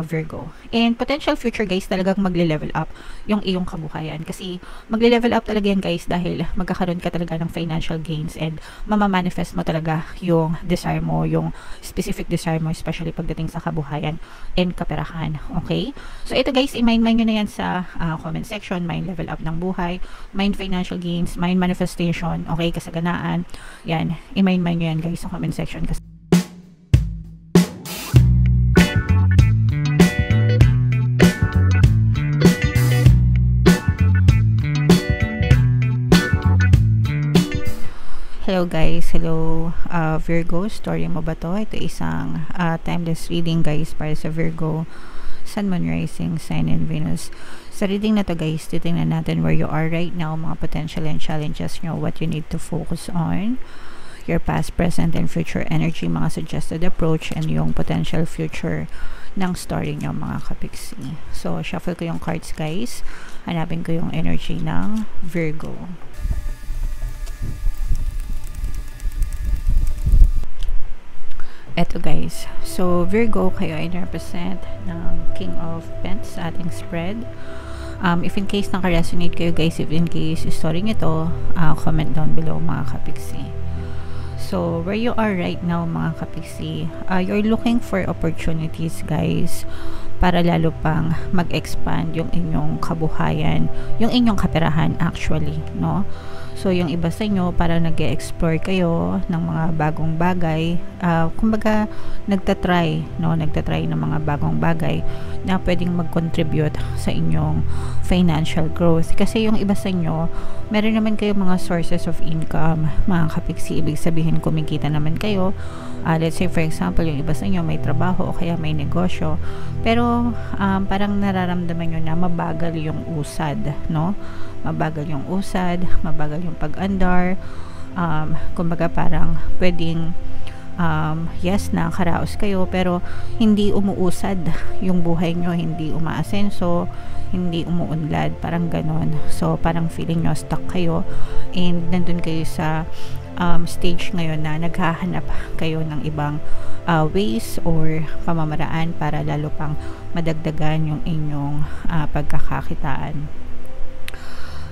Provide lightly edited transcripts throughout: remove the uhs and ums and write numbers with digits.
Virgo. And potential future guys, talagang magle-level up yung iyong kabuhayan. Kasi magle-level up talaga yan guys dahil magkakaroon ka talaga ng financial gains and mamamanifest mo talaga yung desire mo, yung specific desire mo, especially pagdating sa kabuhayan and kaperahan. Okay? So ito guys, i-mind nyo na yan sa comment section. Mind level up ng buhay, mind financial gains, mind manifestation, okay, kasaganaan. Yan, i-mind nyo yan guys sa comment section. Kasi hello guys, hello Virgo, story mo ba to? Ito isang timeless reading guys para sa Virgo, Sun, Moon, Rising, Sign, and Venus. Sa reading na to guys, titingnan natin where you are right now, mga potential and challenges nyo, what you need to focus on, your past, present, and future energy, mga suggested approach, and yung potential future ng story nyo mga kapiksi. So, shuffle ko yung cards guys, hanapin ko yung energy ng Virgo. Eto guys, so Virgo, kayo ay represent ng King of Pentacles sa ating spread. If in case naka-resonate kayo guys, if in case story nito, comment down below mga kapiksi. So where you are right now mga kapiksi, you're looking for opportunities guys para lalo pang mag-expand yung inyong kabuhayan, yung inyong kaperahan actually, no? So, yung iba sa inyo, parang nag-e-explore kayo ng mga bagong bagay. Kumbaga, nagtatry ng mga bagong bagay na pwedeng mag-contribute sa inyong financial growth. Kasi yung iba sa inyo, meron naman kayo mga sources of income, mga kapiksi. Ibig sabihin, kumikita naman kayo. Let's say, for example, yung iba sa inyo may trabaho o kaya may negosyo. Pero, parang nararamdaman nyo na mabagal yung usad, no? Mabagal yung usad, mabagal yung pag-andar, kumbaga parang pwedeng yes, nakakaraos kayo pero hindi umuusad yung buhay nyo, hindi umaasenso, hindi umuunlad, parang ganon. So parang feeling nyo stuck kayo and nandun kayo sa stage ngayon na naghahanap kayo ng ibang ways or pamamaraan para lalo pang madagdagan yung inyong pagkakakitaan.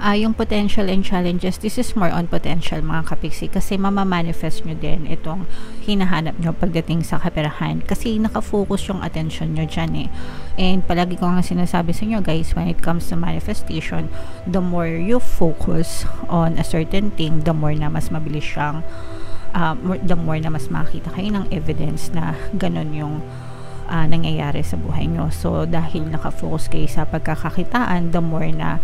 Yung potential and challenges, this is more on potential mga kapiksi kasi mamamanifest nyo din itong hinahanap nyo pagdating sa kaperahan kasi nakafocus yung attention nyo dyan and palagi ko nga sinasabi sa inyo guys, when it comes to manifestation, the more you focus on a certain thing, the more na mas mabilis siyang the more na mas makita kayo ng evidence na ganun yung nangyayari sa buhay nyo. So, dahil nakafocus kayo sa pagkakakitaan, the more na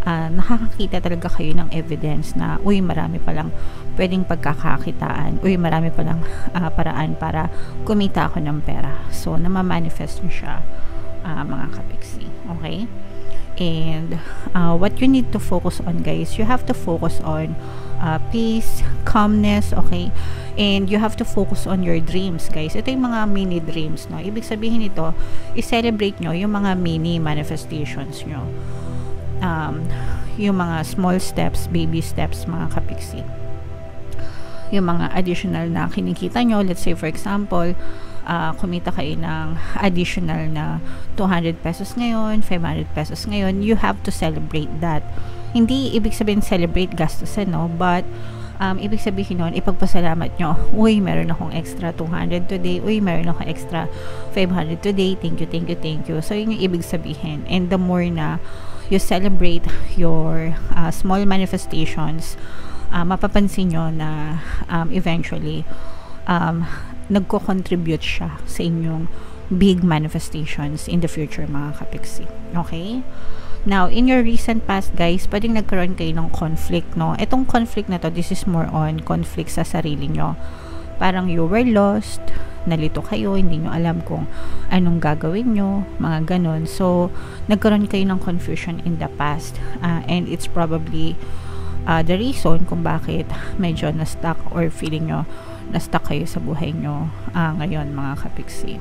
nakakakita talaga kayo ng evidence na, uy, marami palang pwedeng pagkakakitaan, uy, marami palang paraan para kumita ako ng pera. So, namamanifest nyo siya, mga kapiksi. Okay? And what you need to focus on guys, you have to focus on peace, calmness, okay? And you have to focus on your dreams guys. Ito yung mga mini dreams, no? Ibig sabihin ito, i-celebrate nyo yung mga mini manifestations nyo, yung mga small steps, baby steps mga kapiksi, yung mga additional na kinikita nyo. Let's say for example, kumita kayo ng additional na 200 pesos ngayon, 500 pesos ngayon, you have to celebrate that. Hindi ibig sabihin celebrate gastusin, no? But ibig sabihin nun, ipagpasalamat nyo, uy, meron akong extra 200 today, uy, meron akong extra 500 today, thank you, thank you, thank you. So yun yung ibig sabihin. And the more na you celebrate your small manifestations, mapapansin nyo na eventually nagko-contribute siya sa inyong big manifestations in the future mga kapiksi. Okay? Now, in your recent past guys, pwedeng nagkaroon kayo ng conflict, no? Itong conflict na to, this is more on conflict sa sarili nyo. Parang you were lost, nalito kayo, hindi nyo alam kung anong gagawin nyo, mga ganon. So, nagkaroon kayo ng confusion in the past. And it's probably the reason kung bakit medyo na-stuck or feeling nyo na-stuck kayo sa buhay nyo ngayon mga kapiksi.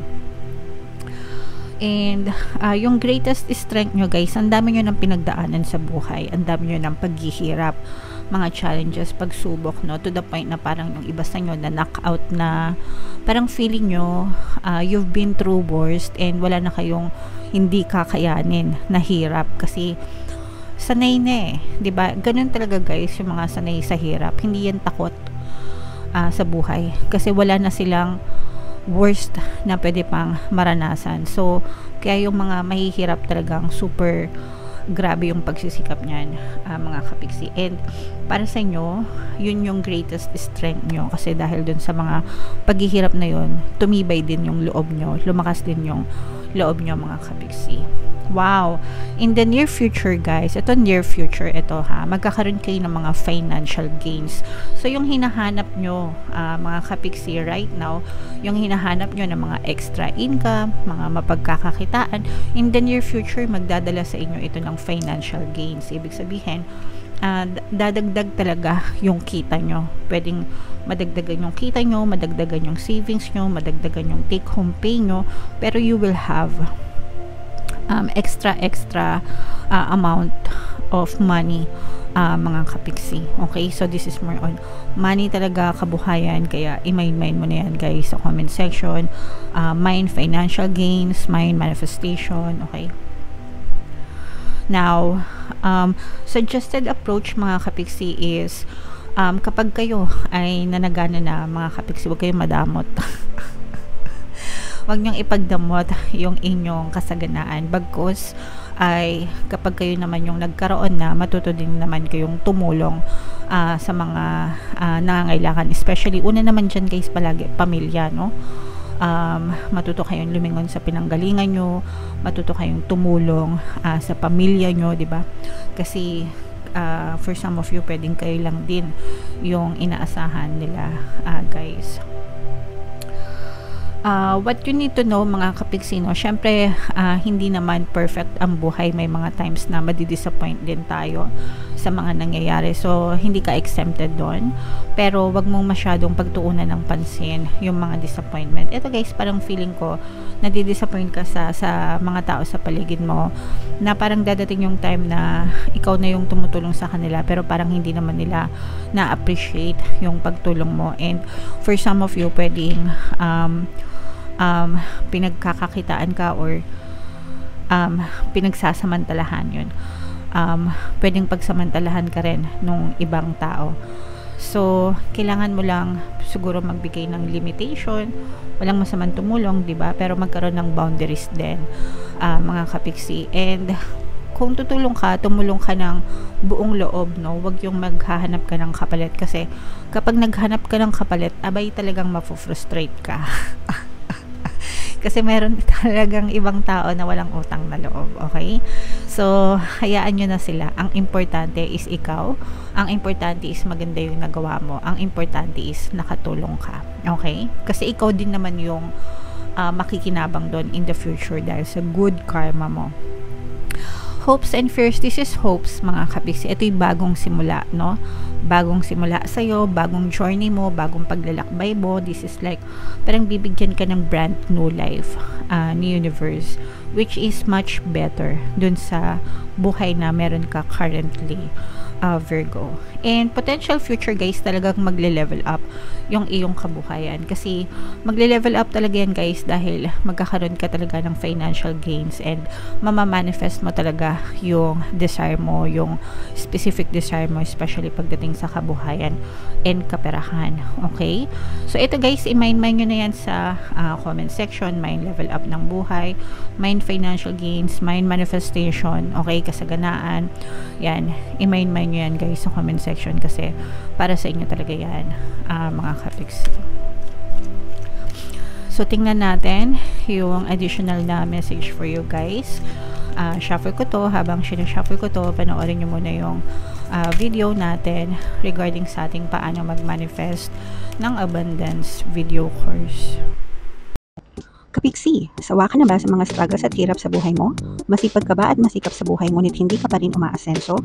And yung greatest strength nyo guys, ang dami nyo ng pinagdaanan sa buhay, ang dami nyo ng paghihirap, mga challenges, pagsubok, no, to the point na parang yung iba sa inyo na knockout na, parang feeling nyo you've been through worst and wala na kayong hindi kakayanin na hirap kasi sanay na 'di ba? Ganun talaga guys, yung mga sanay sa hirap, hindi yan takot sa buhay kasi wala na silang worst na pwede pang maranasan. So kaya yung mga mahihirap talagang super grabe yung pagsisikap niyan, mga kapiksi. And para sa inyo, yun yung greatest strength nyo kasi dahil dun sa mga paghihirap na yun, tumibay din yung loob nyo, lumakas din yung loob nyo, mga kapiksi. Wow! In the near future guys, ito near future, ito magkakaroon kayo ng mga financial gains. So yung hinahanap nyo, mga kapiksi, right now, yung hinahanap nyo ng mga extra income, mga mapagkakakitaan, in the near future, magdadala sa inyo ito ng financial gains. Ibig sabihin, dadagdag talaga yung kita nyo. Pwedeng madagdagan yung kita nyo, madagdagan yung savings nyo, madagdagan yung take home pay nyo, pero you will have extra amount of money, mga kapiksi. Okay, so this is more on money talaga, kabuhayan, kaya i-mind mo na yan guys sa comment section. Mind financial gains, mind manifestation. Okay, now suggested approach, mga kapiksi, is kapag kayo ay nanagana na, mga kapiksi, huwag kayong madamot. Huwag niyong ipagdamot yung inyong kasaganaan, bagkus ay kapag kayo naman yung nagkaroon na, matuto din naman kayong tumulong sa mga nangangailangan, especially una naman dyan guys, palagi pamilya, no? Matuto kayong lumingon sa pinanggalingan nyo, matuto kayong tumulong sa pamilya nyo, di ba? Kasi for some of you, pwedeng kayo lang din yung inaasahan nila, guys. What you need to know, mga kapiksi, no? Syempre, hindi naman perfect ang buhay. May mga times na madidisappoint din tayo sa mga nangyayari. So, hindi ka exempted doon. Pero, wag mong masyadong pagtuunan ng pansin yung mga disappointment. Ito guys, parang feeling ko, nadidisappoint ka sa mga tao sa paligid mo, na parang dadating yung time na ikaw na yung tumutulong sa kanila, pero parang hindi naman nila na-appreciate yung pagtulong mo. And, for some of you, pwedeng pinagkakakitaan ka or pinagsasamantalahan yun. Pwedeng pagsamantalahan ka rin nung ibang tao. So, kailangan mo lang siguro magbigay ng limitation. Walang masamang tumulong, di ba? Pero magkaroon ng boundaries din, mga kapiksi. And kung tutulong ka, tumulong ka ng buong loob, no? Huwag yung maghahanap ka ng kapalit, kasi kapag naghanap ka ng kapalit, abay talagang mafufrustrate ka. Kasi meron talagang ibang tao na walang utang na loob, okay? So, hayaan nyo na sila. Ang importante is ikaw. Ang importante is maganda yung nagawa mo. Ang importante is nakatulong ka, okay? Kasi ikaw din naman yung makikinabang doon in the future dahil sa good karma mo. Hopes and fears, this is hopes, mga kapiksi. Ito'y bagong simula, no? Bagong simula sa'yo, bagong journey mo, bagong paglalakbay mo. This is like, parang bibigyan ka ng brand new life ni universe, which is much better dun sa buhay na meron ka currently, Virgo. And potential future guys, talagang magle-level up yung iyong kabuhayan, kasi magle-level up talaga yan guys dahil magkakaroon ka talaga ng financial gains and mamamanifest mo talaga yung desire mo, yung specific desire mo, especially pagdating sa kabuhayan and kaperahan, okay? So ito guys, i-mind nyo na yan sa comment section. Mind level up ng buhay, mind financial gains, mind manifestation, okay, kasaganaan, yan, i-mind nyo yan guys sa comment section, kasi para sa inyo talaga yan, mga kapiksi. So tingnan natin yung additional na message for you guys. Shuffle ko to. Habang sinashuffle ko to, panoorin nyo muna yung video natin regarding sa ating paano mag-manifest ng abundance video course. Kapiksi, sawa ka na ba sa mga struggles at hirap sa buhay mo? Masipag ka ba at masikap sa buhay ngunit hindi ka pa rin umaasenso?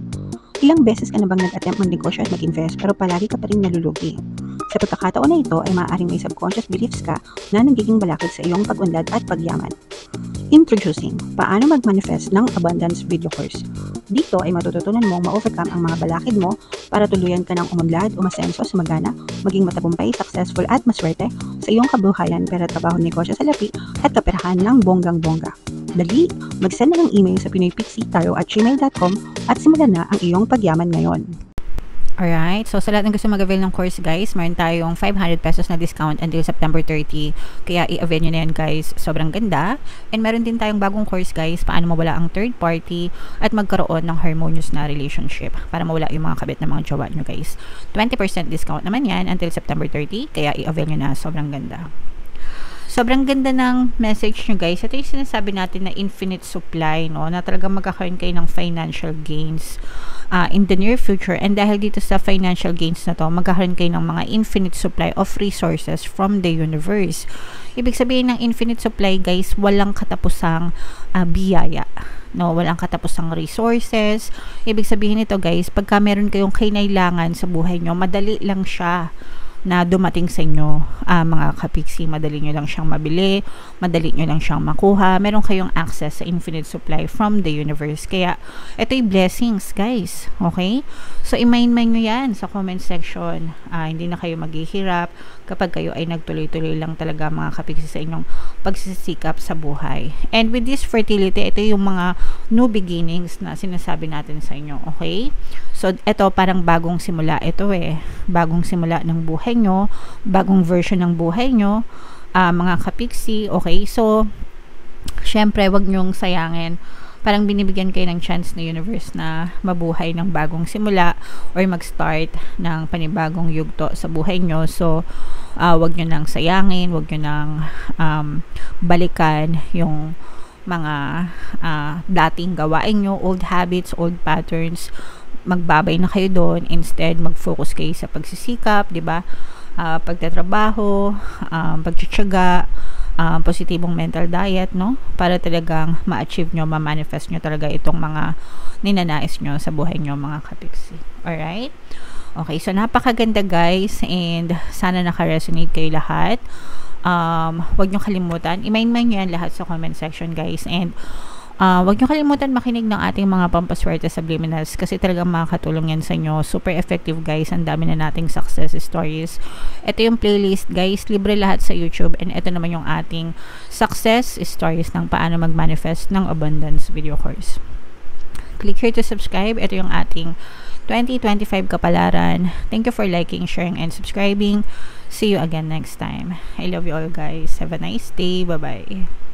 Ilang beses ka na bang nag-attempt magnegosyo at mag-invest pero palagi ka pa rin nalulugi? Sa pagkakataon na ito ay maaaring may subconscious beliefs ka na nagiging balakid sa iyong pag-unlad at pagyaman. Introducing, paano mag-manifest ng abundance video course. Dito ay matututunan mong ma-overcome ang mga balakid mo para tuluyan ka ng umunlad, umasenso, sumagana, maging matagumpay, successful at maswerte sa iyong kabuhayan, pera, trabaho, negosyo, salapi at kaperahan ng bonggang-bongga. Dali, mag-send na ng email sa pinoypixitaro@gmail.com at simulan na ang iyong pagyaman ngayon. Alright, so sa lahat ng gusto mag-avail ng course guys, meron tayong 500 pesos na discount until September 30. Kaya i-avail nyo na yan guys, sobrang ganda. And meron din tayong bagong course guys, paano mawala ang third party at magkaroon ng harmonious na relationship para mawala yung mga kabit ng mga jowa nyo guys. 20% discount naman yan until September 30, kaya i-avail nyo na, sobrang ganda. Sobrang ganda ng message nyo guys. Ito yung sinasabi natin na infinite supply, no? Na talagang magkakaroon kayo ng financial gains in the near future. And dahil dito sa financial gains na to, magkakaroon kayo ng mga infinite supply of resources from the universe. Ibig sabihin ng infinite supply guys, walang katapusang biyaya. No, walang katapusang resources. Ibig sabihin nito guys, pagka meron kayong kinailangan sa buhay nyo, madali lang siya na dumating sa inyo, mga kapiksi. Madali nyo lang siyang mabili, madali nyo lang siyang makuha, meron kayong access sa infinite supply from the universe. Kaya ito'y blessings guys, okay? So i-mind nyo yan sa comment section. Hindi na kayo maghihirap kapag kayo ay nagtuloy-tuloy lang talaga mga kapiksi sa inyong pagsisikap sa buhay. And with this fertility, ito yung mga new beginnings na sinasabi natin sa inyo, okay? So ito parang bagong simula ito bagong simula ng buhay nyo, bagong version ng buhay nyo, mga kapiksi, okay? So syempre wag nyong sayangin, parang binibigyan kayo ng chance na universe na mabuhay ng bagong simula or mag-start ng panibagong yugto sa buhay nyo. So wag nyo nang sayangin, wag nyo nang balikan yung mga dating gawain nyo, old habits, old patterns. Magbabay na kayo doon, instead mag-focus kayo sa pagsisikap, 'di ba? Pagtatrabaho, pagtitiyaga, positibong mental diet, no? Para talagang ma-achieve nyo, ma-manifest nyo talaga itong mga ninanais nyo sa buhay nyo mga kapiksi. Alright? Okay, so napakaganda guys, and sana naka-resonate kayo lahat. Huwag nyo kalimutan, i-mind nyo yan lahat sa comment section guys, and huwag nyo kalimutan makinig ng ating mga pampaswerte subliminals kasi talagang makakatulong yan sa inyo. Super effective guys, ang dami na nating success stories. Ito yung playlist guys, libre lahat sa YouTube, and ito naman yung ating success stories ng paano mag-manifest ng abundance video course. Click here to subscribe. Ito yung ating 2025 kapalaran. Thank you for liking, sharing, and subscribing. See you again next time. I love you all guys. Have a nice day. Bye-bye.